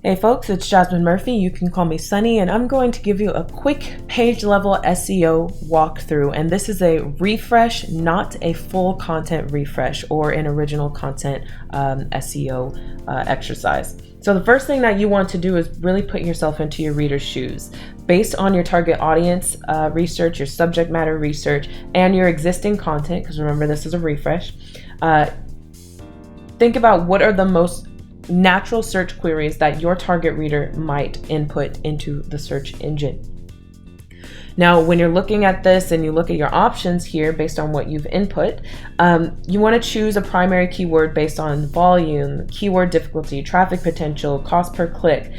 Hey folks, it's Jazmin Murphy. You can call me Sunny, and I'm going to give you a quick page level SEO walkthrough. And this is a refresh, not a full content refresh or an original content SEO exercise. So the first thing that you want to do is really put yourself into your reader's shoes. Based on your target audience research, your subject matter research, and your existing content, because remember this is a refresh, think about what are the most natural search queries that your target reader might input into the search engine. Now, when you're looking at this and you look at your options here based on what you've input, you want to choose a primary keyword based on volume, keyword difficulty, traffic potential, cost per click,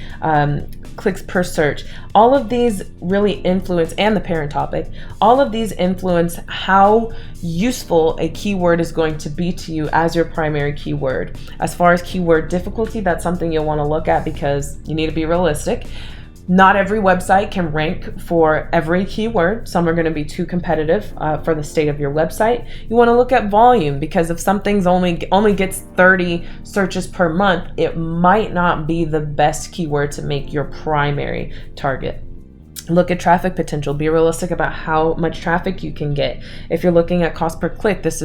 clicks per search. All of these really influence, and the parent topic, all of these influence how useful a keyword is going to be to you as your primary keyword. As far as keyword difficulty, that's something you'll want to look at because you need to be realistic. Not every website can rank for every keyword. Some are going to be too competitive for the state of your website. You want to look at volume because if something's only gets 30 searches per month, it might not be the best keyword to make your primary target. Look at traffic potential. Be realistic about how much traffic you can get. If you're looking at cost per click, this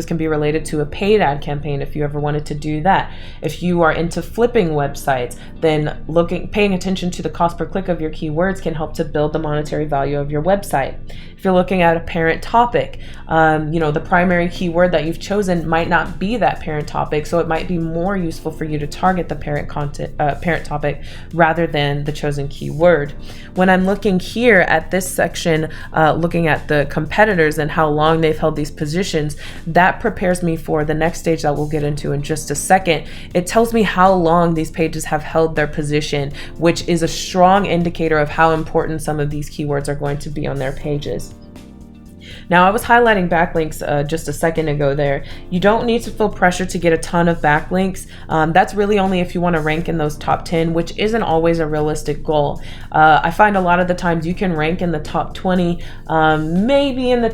can be related to a paid ad campaign if you ever wanted to do that. If you are into flipping websites, then paying attention to the cost per click of your keywords can help to build the monetary value of your website. If you're looking at a parent topic, the primary keyword that you've chosen might not be that parent topic, so it might be more useful for you to target the parent topic rather than the chosen keyword. When I'm looking here at this section, looking at the competitors and how long they've held these positions, that prepares me for the next stage that we'll get into in just a second. It tells me how long these pages have held their position, which is a strong indicator of how important some of these keywords are going to be on their pages. Now, I was highlighting backlinks just a second ago there. You don't need to feel pressure to get a ton of backlinks. That's really only if you want to rank in those top 10, which isn't always a realistic goal. I find a lot of the times you can rank in the top 20, maybe in the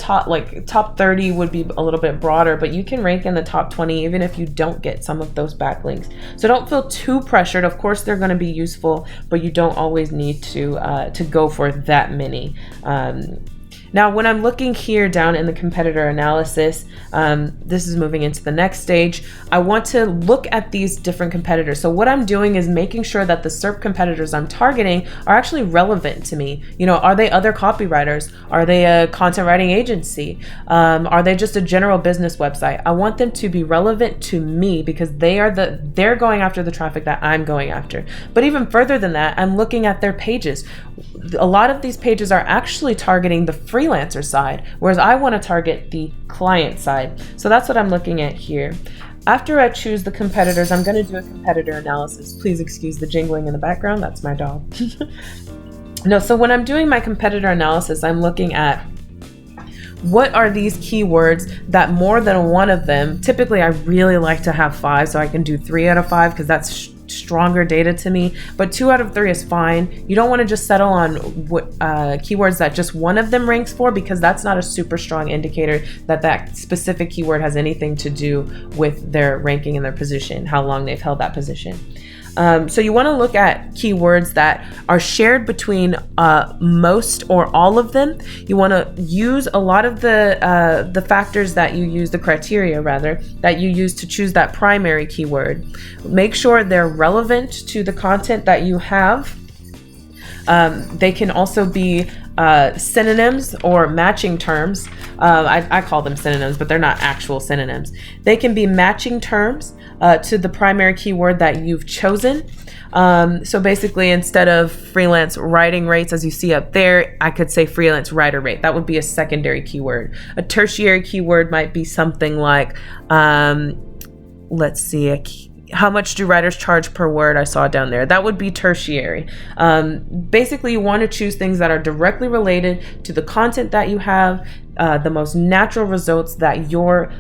top 30 would be a little bit broader, but you can rank in the top 20 even if you don't get some of those backlinks. So don't feel too pressured. Of course, they're going to be useful, but you don't always need to go for that many. Now, when I'm looking here down in the competitor analysis, this is moving into the next stage. I want to look at these different competitors. So what I'm doing is making sure that the SERP competitors I'm targeting are actually relevant to me. Are they other copywriters? Are they a content writing agency? Are they just a general business website? I want them to be relevant to me because they're going after the traffic that I'm going after. But even further than that, I'm looking at their pages. A lot of these pages are actually targeting the freelancer side, whereas I want to target the client side. So that's what I'm looking at here. After I choose the competitors, I'm going to do a competitor analysis. Please excuse the jingling in the background. That's my dog. No, so when I'm doing my competitor analysis, I'm looking at what are these keywords that more than one of them, typically I really like to have 5, so I can do 3 out of 5 because that's stronger data to me, but 2 out of 3 is fine. You don't want to just settle on keywords that just one of them ranks for, because that's not a super strong indicator that specific keyword has anything to do with their ranking and their position, how long they've held that position. So you want to look at keywords that are shared between most or all of them. You want to use a lot of the factors that you use, the criteria rather, that you use to choose that primary keyword. Make sure they're relevant to the content that you have. They can also be synonyms or matching terms. I call them synonyms, but they're not actual synonyms. They can be matching terms to the primary keyword that you've chosen. So basically, instead of freelance writing rates, as you see up there, I could say freelance writer rate. That would be a secondary keyword. A tertiary keyword might be something like, let's see, how much do writers charge per word? I saw down there. That would be tertiary. Basically, you want to choose things that are directly related to the content that you have, the most natural results that your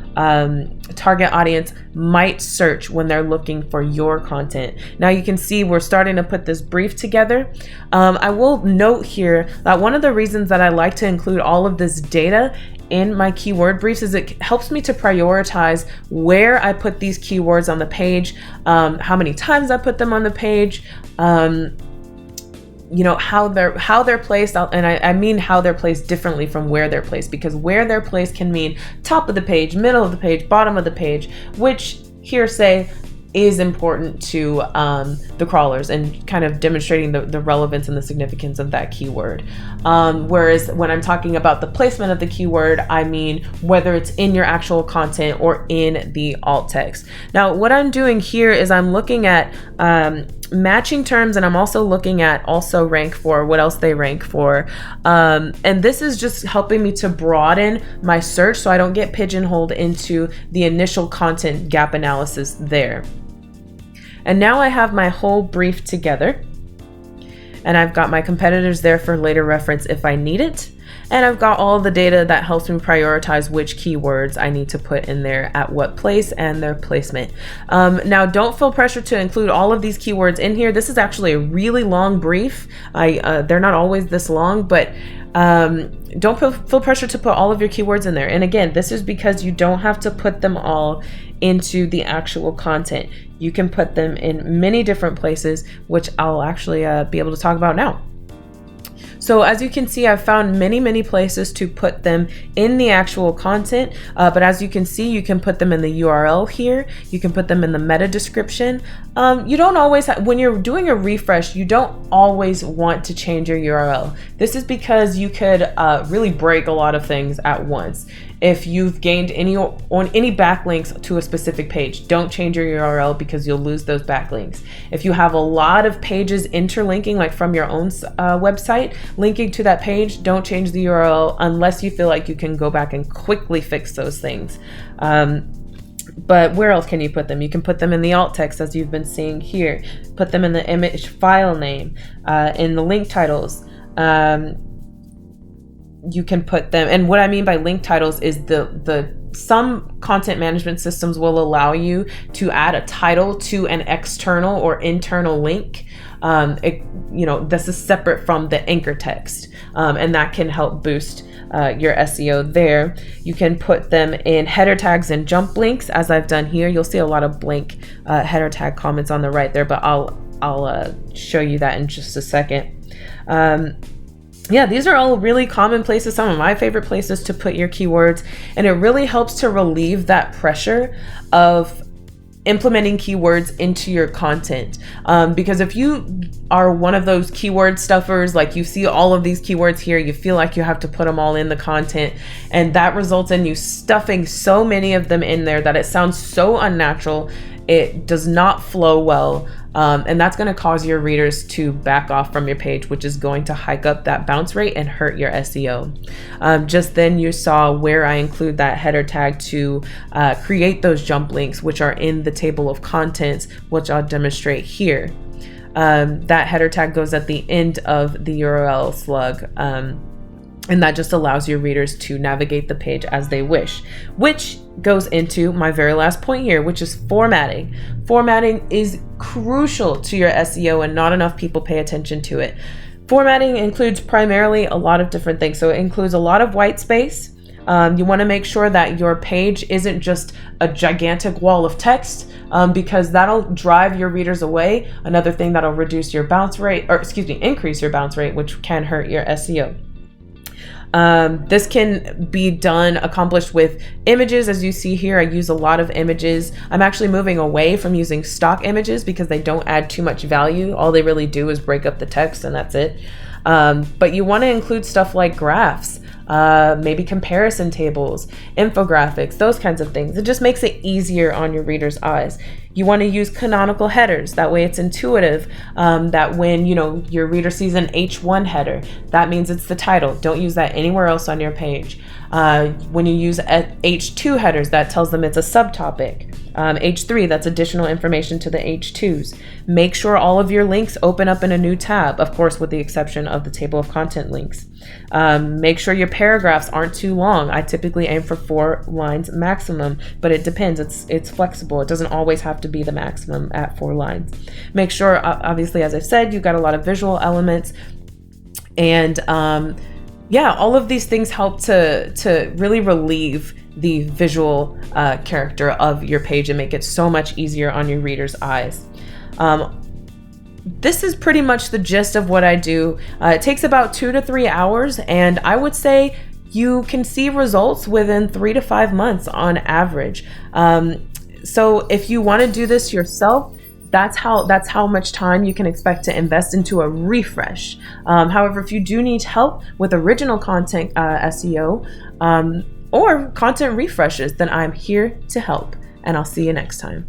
target audience might search when they're looking for your content. Now you can see we're starting to put this brief together. I will note here that one of the reasons that I like to include all of this data in my keyword briefs is it helps me to prioritize where I put these keywords on the page, how many times I put them on the page, how they're placed, and I mean how they're placed differently from where they're placed, because where they're placed can mean top of the page, middle of the page, bottom of the page, which here say is important to the crawlers and kind of demonstrating the relevance and the significance of that keyword. Whereas when I'm talking about the placement of the keyword, I mean whether it's in your actual content or in the alt text. Now, what I'm doing here is I'm looking at matching terms, and I'm also looking at also rank for, what else they rank for. And this is just helping me to broaden my search so I don't get pigeonholed into the initial content gap analysis there. And now I have my whole brief together, and I've got my competitors there for later reference if I need it. And I've got all the data that helps me prioritize which keywords I need to put in there at what place and their placement. Now, don't feel pressure to include all of these keywords in here. This is actually a really long brief. They're not always this long, but don't feel pressure to put all of your keywords in there. And again, this is because you don't have to put them all into the actual content. You can put them in many different places, which I'll actually be able to talk about now. So as you can see, I've found many places to put them in the actual content, but as you can see, you can put them in the URL here. You can put them in the meta description. You don't always, when you're doing a refresh, you don't always want to change your URL. This is because you could really break a lot of things at once. If you've gained any backlinks to a specific page, don't change your URL because you'll lose those backlinks. If you have a lot of pages interlinking, like from your own website, linking to that page, don't change the URL unless you feel like you can go back and quickly fix those things. But where else can you put them? You can put them in the alt text, as you've been seeing here. Put them in the image file name, in the link titles. You can put them, and what I mean by link titles is some content management systems will allow you to add a title to an external or internal link. This is separate from the anchor text, and that can help boost your SEO there. You can put them in header tags and jump links, as I've done here. You'll see a lot of blank header tag comments on the right there, but I'll show you that in just a second. Yeah, these are all really common places, some of my favorite places to put your keywords, and it really helps to relieve that pressure of implementing keywords into your content. Because if you are one of those keyword stuffers, like you see all of these keywords here, you feel like you have to put them all in the content, and that results in you stuffing so many of them in there that it sounds so unnatural. It does not flow well. And that's going to cause your readers to back off from your page, which is going to hike up that bounce rate and hurt your SEO. Just then you saw where I include that header tag to create those jump links, which are in the table of contents, which I'll demonstrate here. That header tag goes at the end of the URL slug. And that just allows your readers to navigate the page as they wish, which goes into my very last point here, which is formatting. Formatting is crucial to your SEO, and not enough people pay attention to it. Formatting includes primarily a lot of different things. So it includes a lot of white space. You want to make sure that your page isn't just a gigantic wall of text, because that'll drive your readers away. Another thing that'll reduce your bounce rate, increase your bounce rate, which can hurt your SEO. This can be accomplished with images. As you see here, I use a lot of images. I'm actually moving away from using stock images because they don't add too much value. All they really do is break up the text, and that's it. But you want to include stuff like graphs, maybe comparison tables, infographics, those kinds of things. It just makes it easier on your readers' eyes. You want to use canonical headers. That way it's intuitive, that when your reader sees an H1 header, that means it's the title. Don't use that anywhere else on your page. When you use H2 headers, that tells them it's a subtopic. H3, that's additional information to the H2s. Make sure all of your links open up in a new tab, of course, with the exception of the table of content links. Make sure your paragraphs aren't too long. I typically aim for 4 lines maximum, but it depends. It's flexible. It doesn't always have to be the maximum at 4 lines. Make sure, obviously, as I said, you've got a lot of visual elements, and yeah, all of these things help to really relieve the visual character of your page and make it so much easier on your readers' eyes. This is pretty much the gist of what I do. It takes about 2 to 3 hours, and I would say you can see results within 3 to 5 months on average. So if you want to do this yourself, that's how much time you can expect to invest into a refresh. However, if you do need help with original content SEO or content refreshes, then I'm here to help, and I'll see you next time.